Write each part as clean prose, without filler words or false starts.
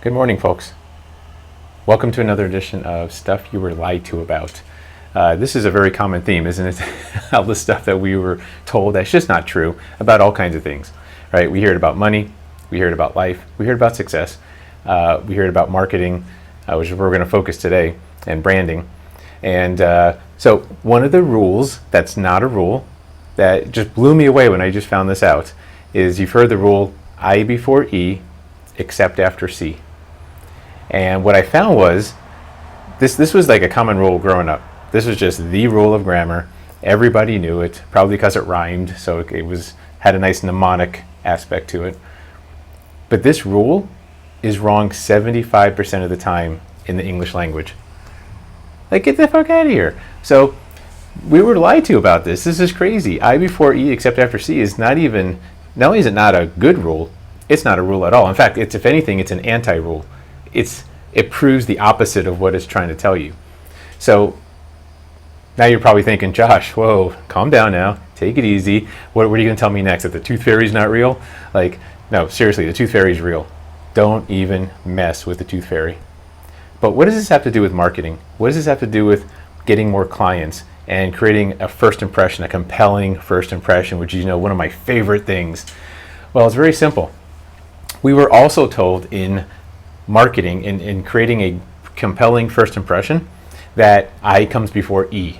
Good morning, folks. Welcome to another edition of Stuff You Were Lied to About. This is a very common theme, isn't it? All the stuff that we were told that's just not true about all kinds of things, right? We hear it about money, we hear it about life, we hear it about success, we hear it about marketing, which is where we're going to focus today, and branding. And so one of the rules that's not a rule that just blew me away when I just found this out is you've heard the rule I before E, except after C. And what I found was this was like a common rule growing up. This was just the rule of grammar. Everybody knew it, probably because it rhymed, so it had a nice mnemonic aspect to it. But this rule is wrong 75% of the time in the English language. Like, get the fuck out of here. So we were lied to about this. This is crazy. I before E except after C is not only is it not a good rule, it's not a rule at all. In fact, if anything, it's an anti-rule. It proves the opposite of what it's trying to tell you. So now you're probably thinking, Josh, whoa, calm down now, take it easy. What are you going to tell me next? That the tooth fairy's not real? Like, no, seriously, the tooth fairy's real. Don't even mess with the tooth fairy. But what does this have to do with marketing? What does this have to do with getting more clients and creating a first impression, a compelling first impression, which is, one of my favorite things? Well, it's very simple. We were also told in marketing, in creating a compelling first impression, that I comes before E.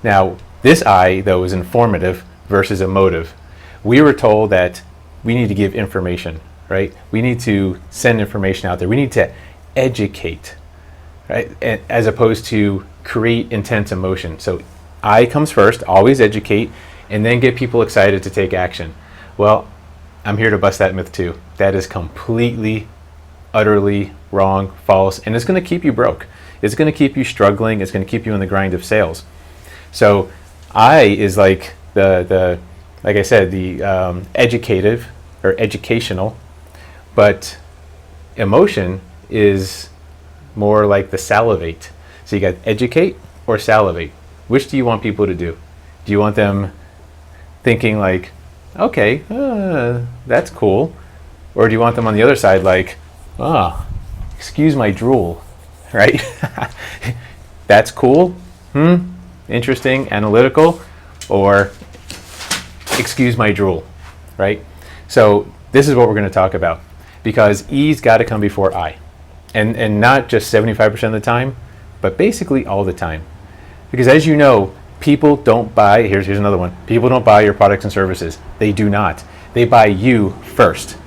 Now, this I, though, is informative versus emotive. We were told that we need to give information, right? We need to send information out there. We need to educate, right? As opposed to create intense emotion. So I comes first, always educate, and then get people excited to take action. Well, I'm here to bust that myth too. That is completely, utterly wrong, false, and it's going to keep you broke. It's going to keep you struggling. It's going to keep you in the grind of sales. So I is like like I said, the educative or educational, but emotion is more like the salivate. So you got educate or salivate. Which do you want people to do? Do you want them thinking like, okay, that's cool? Or do you want them on the other side like, excuse my drool, right? That's cool, interesting, analytical, or excuse my drool, right? So this is what we're going to talk about, because E's got to come before I. And not just 75% of the time, but basically all the time. Because as you know, people don't buy, here's another one, people don't buy your products and services. They do not. They buy you first.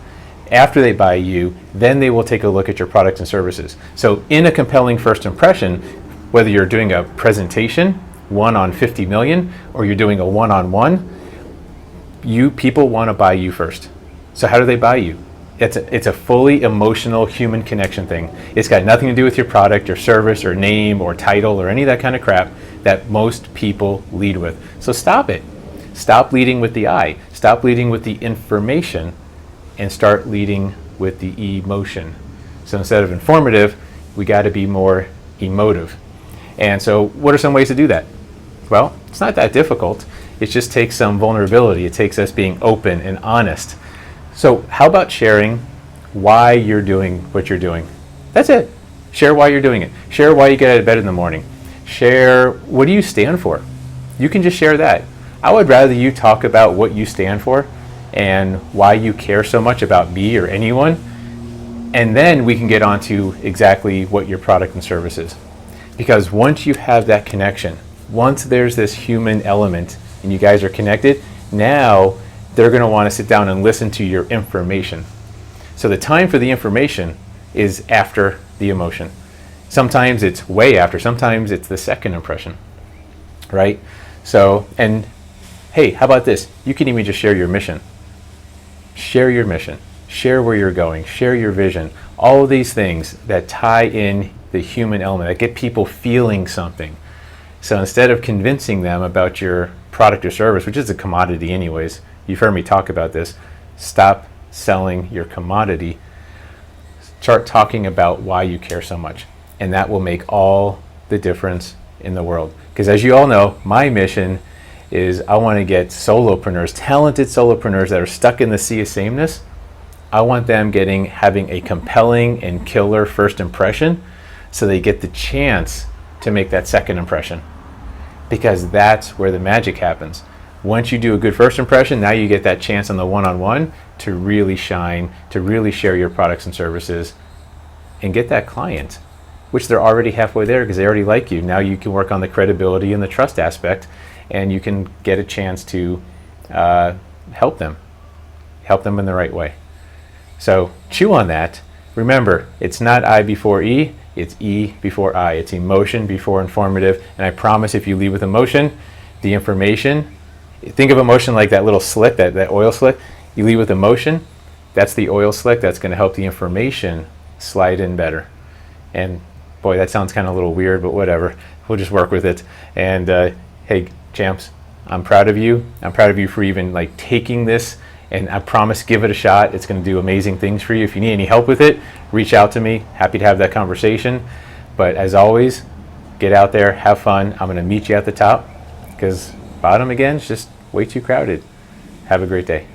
After they buy you, then they will take a look at your products and services. So in a compelling first impression, whether you're doing a presentation, 1 on 50 million, or you're doing a one-on-one, people want to buy you first. So how do they buy you? It's a fully emotional human connection thing. It's got nothing to do with your product or service or name or title or any of that kind of crap that most people lead with. So stop it. Stop leading with the I. Stop leading with the information and start leading with the emotion. So instead of informative, we got to be more emotive. And so what are some ways to do that? Well, it's not that difficult. It just takes some vulnerability. It takes us being open and honest. So how about sharing why you're doing what you're doing? That's it. Share why you're doing it. Share why you get out of bed in the morning. Share what do you stand for. You can just share that. I would rather you talk about what you stand for and why you care so much about me or anyone, and then we can get on to exactly what your product and service is. Because once you have that connection, once there's this human element and you guys are connected, now they're going to want to sit down and listen to your information. So the time for the information is after the emotion. Sometimes it's way after, sometimes it's the second impression, right? So, and hey, how about this? You can even just share your mission. Share your mission. Share where you're going. Share your vision. All of these things that tie in the human element, that get people feeling something. So instead of convincing them about your product or service, which is a commodity anyways, you've heard me talk about this, stop selling your commodity. Start talking about why you care so much. And that will make all the difference in the world. Because as you all know, my mission is I want to get solopreneurs, talented solopreneurs that are stuck in the sea of sameness, I want them having a compelling and killer first impression so they get the chance to make that second impression, because that's where the magic happens. Once you do a good first impression, now you get that chance on the one-on-one to really shine, to really share your products and services and get that client, which they're already halfway there because they already like you. Now you can work on the credibility and the trust aspect, and you can get a chance to help them in the right way. So chew on that. Remember, it's not I before E, it's E before I. It's emotion before informative. And I promise if you lead with emotion, the information, think of emotion like that little slick, that oil slick. You lead with emotion, that's the oil slick that's going to help the information slide in better. And boy, that sounds kind of a little weird, but whatever. We'll just work with it. And hey, champs, I'm proud of you. I'm proud of you for even taking this. And I promise, give it a shot. It's going to do amazing things for you. If you need any help with it, reach out to me. Happy to have that conversation. But as always, get out there, have fun. I'm going to meet you at the top because bottom again is just way too crowded. Have a great day.